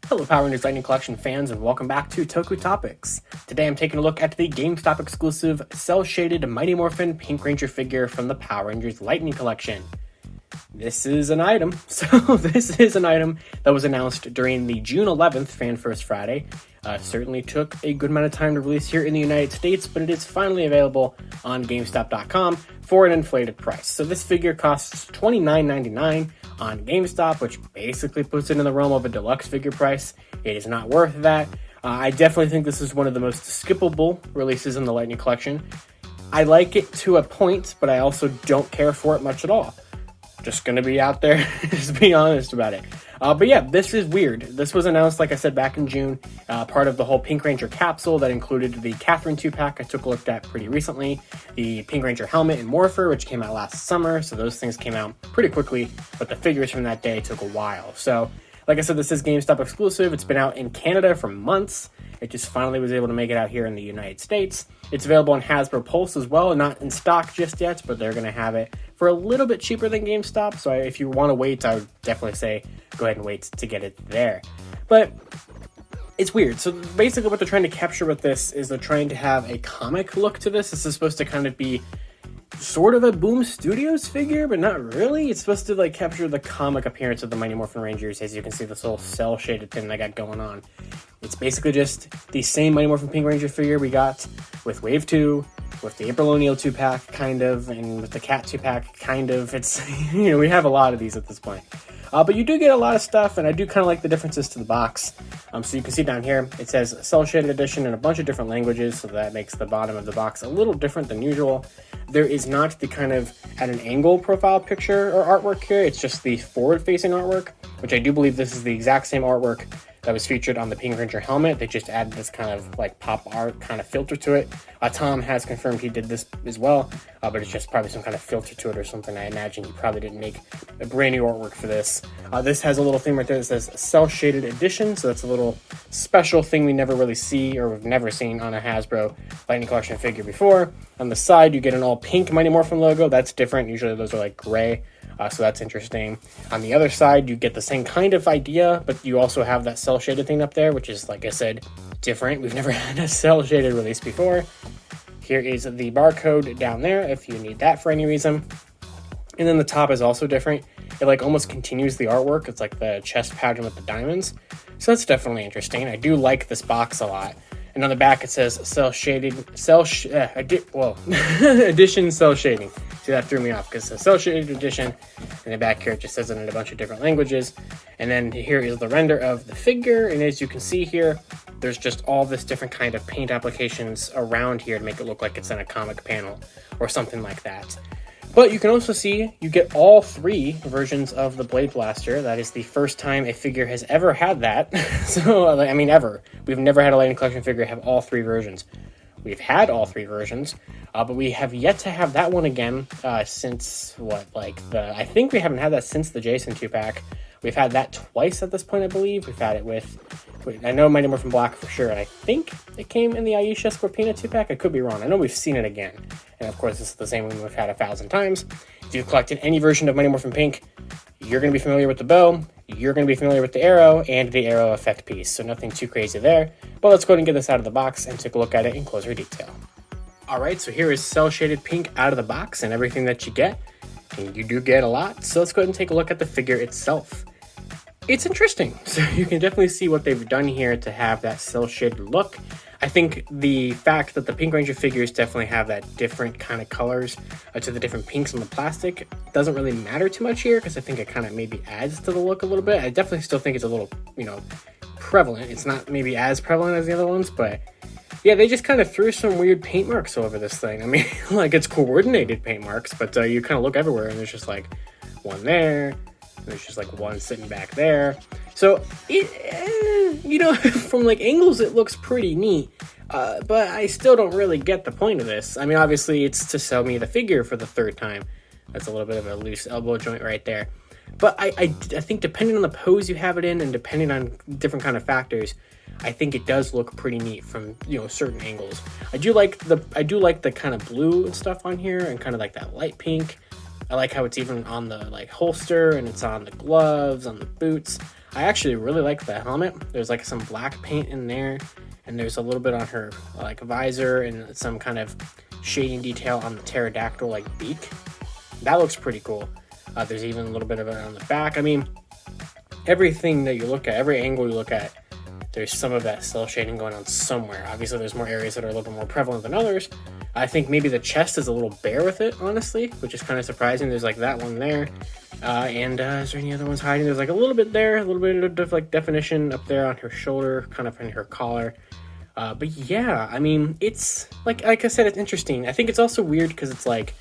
Hello Power Rangers Lightning Collection fans and welcome back to Toku Topics. Today I'm taking a look at the GameStop exclusive Cel-Shaded Mighty Morphin Pink Ranger figure from the Power Rangers Lightning Collection. This is an item. This is an item that was announced during the June 11th Fan First Friday. Certainly took a good amount of time to release here in the United States, but it is finally available on GameStop.com for an inflated price. So this figure costs $29.99 on GameStop, which basically puts it in the realm of a deluxe figure price. It is not worth that. I definitely think this is one of the most skippable releases in the Lightning Collection. I like it to a point, but I also don't care for it much at all. Just gonna be out there, just be honest about it. But yeah, this is weird. This was announced, like I said, back in June, part of the whole Pink Ranger capsule that included the Catherine 2-pack I took a look at pretty recently, the Pink Ranger helmet and Morphin, which came out last summer, so those things came out pretty quickly, but the figures from that day took a while. So, like I said, this is GameStop exclusive. It's been out in Canada for months. It just finally was able to make it out here in the United States. It's available on Hasbro Pulse as well, not in stock just yet, but they're going to have it for a little bit cheaper than GameStop. So if you want to wait, I would definitely say go ahead and wait to get it there. But it's weird. So basically what they're trying to capture with this is they're trying to have a comic look to this. This is supposed to kind of be sort of a Boom Studios figure, but not really. It's supposed to like capture the comic appearance of the Mighty Morphin Rangers. As you can see, this little cel-shaded thing they got going on. It's basically just the same Mighty Morphin Pink Ranger figure we got with Wave 2, with the April O'Neil 2-pack, kind of, and with the Cat 2-pack, kind of. It's, we have a lot of these at this point. But you do get a lot of stuff, and I do kind of like the differences to the box. So you can see down here, it says Cel-Shaded Edition in a bunch of different languages, so that makes the bottom of the box a little different than usual. There is not the kind of at an angle profile picture or artwork here. It's just the forward-facing artwork, which I do believe this is the exact same artwork that was featured on the Pink Ranger helmet. They just added this kind of like pop art kind of filter to it. Tom has confirmed he did this as well, but it's just probably some kind of filter to it or something. I imagine he probably didn't make a brand new artwork for this. This has a little thing right there that says Cel-Shaded Edition, so that's a little special thing we never really see, or we've never seen on a Hasbro Lightning Collection figure before. On the side, you get an all pink Mighty Morphin logo. That's different. Usually those are like gray. So that's interesting. On the other side, you get the same kind of idea, but you also have that cel-shaded thing up there, which is, like I said, different. We've never had a cel-shaded release before. Here is the barcode down there if you need that for any reason. And then the top is also different. It like almost continues the artwork. It's like the chest pattern with the diamonds. So that's definitely interesting. I do like this box a lot. And on the back it says Cel-Shaded, Edition Cel-Shading. See, that threw me off because it's a Cel-Shaded Edition. In the back here it just says it in a bunch of different languages. And then here is the render of the figure. And as you can see here, there's just all this different kind of paint applications around here to make it look like it's in a comic panel or something like that. But you can also see you get all three versions of the Blade Blaster. That is the first time a figure has ever had that. So, I mean, ever. We've never had a Lightning Collection figure have all three versions. We've had all three versions, but we have yet to have that one again since, I think we haven't had that since the Jason 2-pack. We've had that twice at this point, I believe. We've had it with I know Mighty Morphin Black for sure, and I think it came in the Aisha Scorpina 2-pack. I could be wrong. I know we've seen it again. And of course, this is the same one we've had 1,000 times. If you've collected any version of Mighty Morphin Pink, you're going to be familiar with the bow, you're going to be familiar with the arrow, and the arrow effect piece. So nothing too crazy there. But let's go ahead and get this out of the box and take a look at it in closer detail. Alright, so here is Cel-Shaded Pink out of the box and everything that you get. And you do get a lot. So let's go ahead and take a look at the figure itself. It's interesting. So you can definitely see what they've done here to have that cel-shaded look. I think the fact that the Pink Ranger figures definitely have that different kind of colors to the different pinks on the plastic doesn't really matter too much here because I think it kind of maybe adds to the look a little bit. I definitely still think it's a little, prevalent. It's not maybe as prevalent as the other ones, but yeah, they just kind of threw some weird paint marks over this thing. I mean, like it's coordinated paint marks, but you kind of look everywhere and there's just like one there. There's just like one sitting back there. So it, from like angles, it looks pretty neat. But I still don't really get the point of this. I mean, obviously it's to sell me the figure for the third time. That's a little bit of a loose elbow joint right there. But I think depending on the pose you have it in and depending on different kind of factors, I think it does look pretty neat from, certain angles. I do like the kind of blue and stuff on here and kind of like that light pink. I like how it's even on the holster and it's on the gloves, on the boots. I actually really like the helmet. There's like some black paint in there, and there's a little bit on her like visor and some kind of shading detail on the pterodactyl like beak. That looks pretty cool. There's even a little bit of it on the back. I mean, everything that you look at, every angle you look at, there's some of that cel shading going on somewhere. Obviously, there's more areas that are a little bit more prevalent than others. I think maybe the chest is a little bare with it, honestly, which is kind of surprising. There's like that one there. And is there any other ones hiding? There's like a little bit there, a little bit of like definition up there on her shoulder, kind of in her collar. But yeah, I mean, it's like I said, it's interesting. I think it's also weird because it's like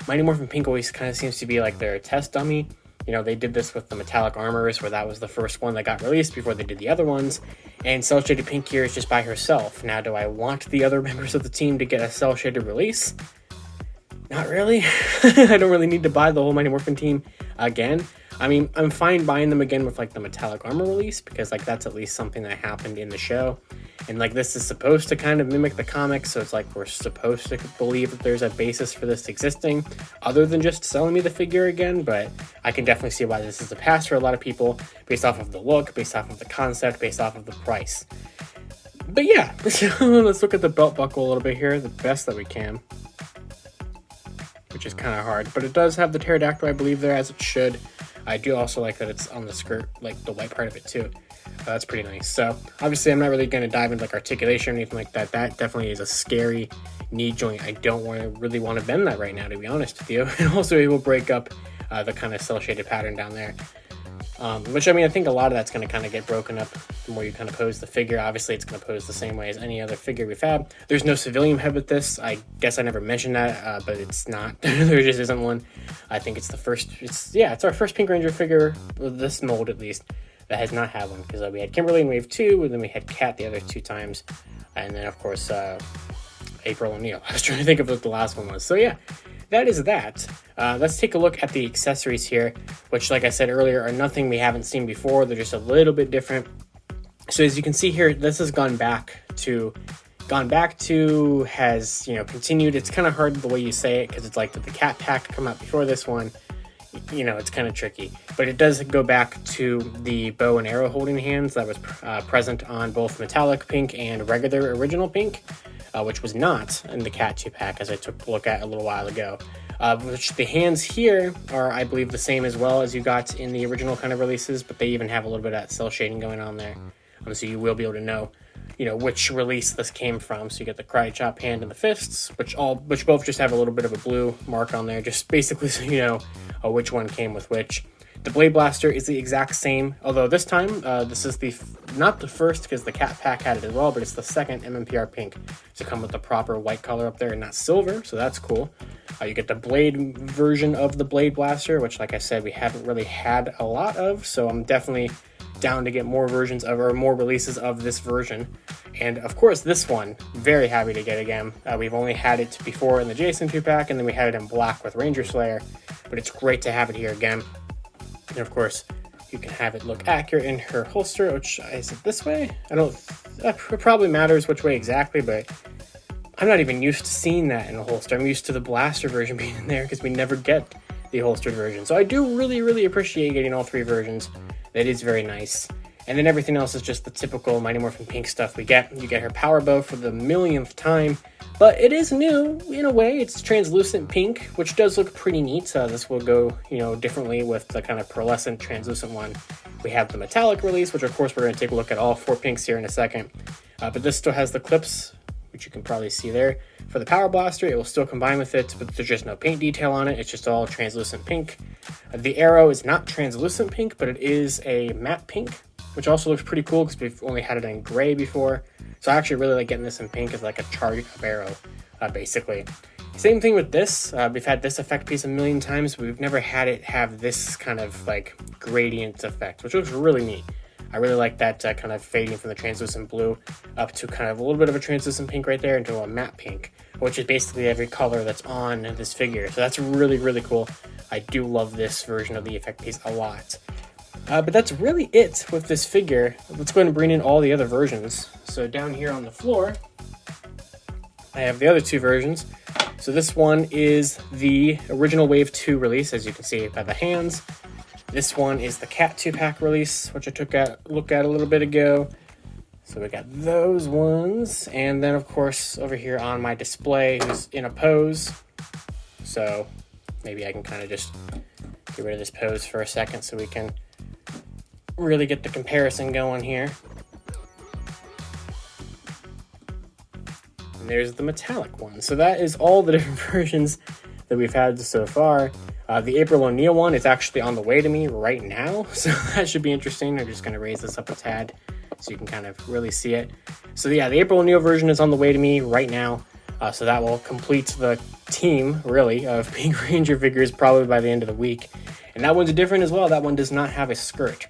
Mighty Morphin Pink always kind of seems to be like their test dummy. You know, they did this with the metallic armors, where that was the first one that got released before they did the other ones. And Cel-Shaded Pink here is just by herself. Now, do I want the other members of the team to get a Cel-Shaded release? Not really. I don't really need to buy the whole Mighty Morphin team again. I mean, I'm fine buying them again with like the metallic armor release, because like that's at least something that happened in the show. And like this is supposed to kind of mimic the comics, so it's like we're supposed to believe that there's a basis for this existing, other than just selling me the figure again. But I can definitely see why this is a pass for a lot of people, based off of the look, based off of the concept, based off of the price. But yeah, let's look at the belt buckle a little bit here, the best that we can, which is kind of hard. But it does have the pterodactyl, I believe, there, as it should. I do also like that it's on the skirt, like the white part of it too. That's pretty nice. So obviously I'm not really going to dive into like articulation or anything like that. That definitely is a scary knee joint. I don't really want to bend that right now, to be honest with you. And also it will break up the kind of cel shaded pattern down there. Which, I mean, I think a lot of that's going to kind of get broken up the more you kind of pose the figure. Obviously, it's going to pose the same way as any other figure we've had. There's no civilian head with this. I guess I never mentioned that, but it's not. There just isn't one. I think it's the first. It's our first Pink Ranger figure, with this mold at least, that has not had one. Because we had Kimberly in Wave 2, and then we had Kat the other 2 times. And then, of course, April O'Neil. I was trying to think of what the last one was. So, yeah. That is that. Let's take a look at the accessories here, which, like I said earlier, are nothing we haven't seen before. They're just a little bit different. So as you can see here, this has gone back to, has, you know, continued. It's kind of hard the way you say it, because it's like, did the cat pack come out before this one? You know, it's kind of tricky. But it does go back to the bow and arrow holding hands that was present on both metallic pink and regular original pink. Which was not in the Cat 2-pack, as I took a look at a little while ago. Which the hands here are, I believe, the same as well as you got in the original kind of releases, but they even have a little bit of that cel shading going on there. So you will be able to know, you know, which release this came from. So you get the Karate Chop hand and the fists, which both just have a little bit of a blue mark on there, just basically so you know which one came with which. The Blade Blaster is the exact same, although this time, this is not the first, because the Cat Pack had it as well, but it's the second MMPR pink to come with the proper white color up there and not silver, so that's cool. You get the Blade version of the Blade Blaster, which, like I said, we haven't really had a lot of, so I'm definitely down to get more versions of, or more releases of this version. And of course, this one, very happy to get again. We've only had it before in the Jason 2-pack, and then we had it in black with Ranger Slayer, but it's great to have it here again. And of course, you can have it look accurate in her holster, which is it this way? It probably matters which way exactly, but I'm not even used to seeing that in a holster. I'm used to the blaster version being in there, because we never get the holstered version. So I do really, really appreciate getting all 3 versions. That is very nice. And then everything else is just the typical Mighty Morphin Pink stuff we get. You get her power bow for the millionth time, but it is new in a way. It's translucent pink, which does look pretty neat. This will go, you know, differently with the kind of pearlescent translucent one. We have the metallic release, which of course we're going to take a look at all 4 pinks here in a second. But this still has the clips, which you can probably see there. For the Power Blaster, it will still combine with it, but there's just no paint detail on it. It's just all translucent pink. The arrow is not translucent pink, but it is a matte pink, which also looks pretty cool because we've only had it in gray before. So I actually really like getting this in pink as like a charge up arrow, basically. Same thing with this. We've had this effect piece a million times, but we've never had it have this kind of like gradient effect, which looks really neat. I really like that kind of fading from the translucent blue up to kind of a little bit of a translucent pink right there into a matte pink, which is basically every color that's on this figure. So that's really, really cool. I do love this version of the effect piece a lot. But that's really it with this figure. Let's go ahead and bring in all the other versions. So down here on the floor, I have the other 2 versions. So this one is the original Wave 2 release, as you can see by the hands. This one is the Cat 2-pack release, which I took a look at a little bit ago. So we got those ones, and then of course over here on my display who's in a pose. So maybe I can kind of just get rid of this pose for a second so we can really get the comparison going here. And there's the metallic one. So that is all the different versions that we've had so far. The April O'Neil one is actually on the way to me right now, so that should be interesting. I'm just going to raise this up a tad so you can kind of really see it. So yeah, the April O'Neil version is on the way to me right now. So that will complete the team, really, of Pink Ranger figures probably by the end of the week. And that one's different as well. That one does not have a skirt.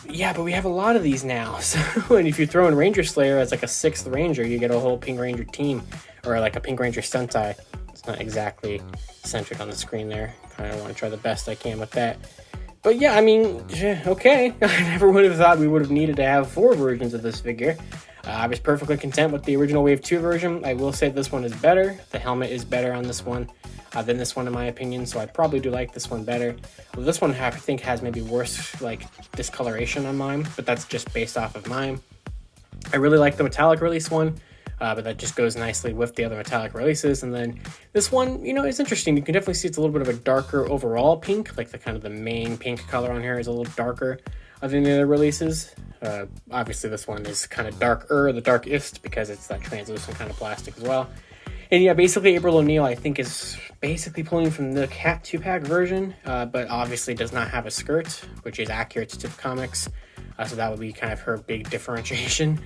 Yeah, but we have a lot of these now. So and if you throw in Ranger Slayer as like a 6th Ranger, you get a whole Pink Ranger team, or like a Pink Ranger Sentai. It's not exactly centered on the screen there. Kind of want to try the best I can with that. But yeah, I mean, okay. I never would have thought we would have needed to have 4 versions of this figure. I was perfectly content with the original Wave 2 version. I will say this one is better. The helmet is better on this one than this one in my opinion, so I probably do like this one better. Well, this one I think has maybe worse like discoloration on mine, but that's just based off of mine. I really like the metallic release one. But that just goes nicely with the other metallic releases. And then this one, you know, it's interesting. You can definitely see it's a little bit of a darker overall pink, like the kind of the main pink color on here is a little darker than the other releases. Obviously this one is kind of darker, the darkest, because it's that translucent kind of plastic as well. And yeah, basically April O'Neil I think is basically pulling from the Cat 2-pack version, but obviously does not have a skirt, which is accurate to the comics. So that would be kind of her big differentiation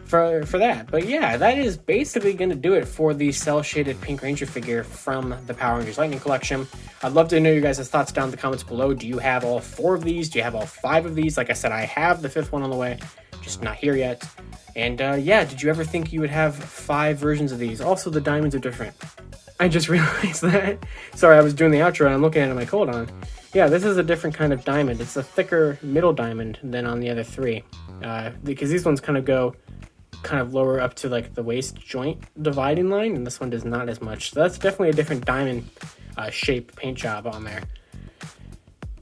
for that. But yeah, that is basically going to do it for the Cel-Shaded Pink Ranger figure from the Power Rangers Lightning Collection. I'd love to know your guys' thoughts down in the comments below. Do you have all 4 of these? Do you have all 5 of these? Like I said, I have the 5th one on the way, just not here yet. And yeah, did you ever think you would have 5 versions of these? Also, the diamonds are different. I just realized that. Sorry, I was doing the outro and I'm looking at it, I'm like, hold on. Yeah, this is a different kind of diamond. It's a thicker middle diamond than on the other 3. Because these ones kind of go kind of lower up to like the waist joint dividing line, and this one does not as much. So that's definitely a different diamond shape paint job on there.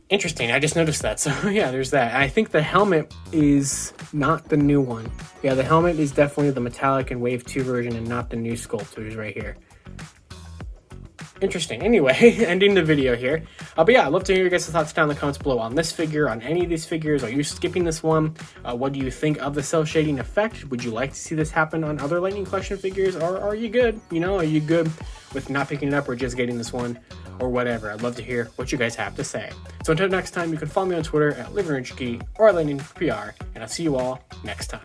Interesting, I just noticed that. So yeah, there's that. I think the helmet is not the new one. Yeah, the helmet is definitely the metallic and Wave 2 version and not the new sculptures right here. Interesting. Anyway, ending the video here. But yeah, I'd love to hear your guys' thoughts down in the comments below on this figure, on any of these figures. Are you skipping this one? What do you think of the cel shading effect? Would you like to see this happen on other Lightning Collection figures? Or are you good? You know, are you good with not picking it up or just getting this one? Or whatever. I'd love to hear what you guys have to say. So until next time, you can follow me on Twitter at LivingRangerKey or at LightningPR, and I'll see you all next time.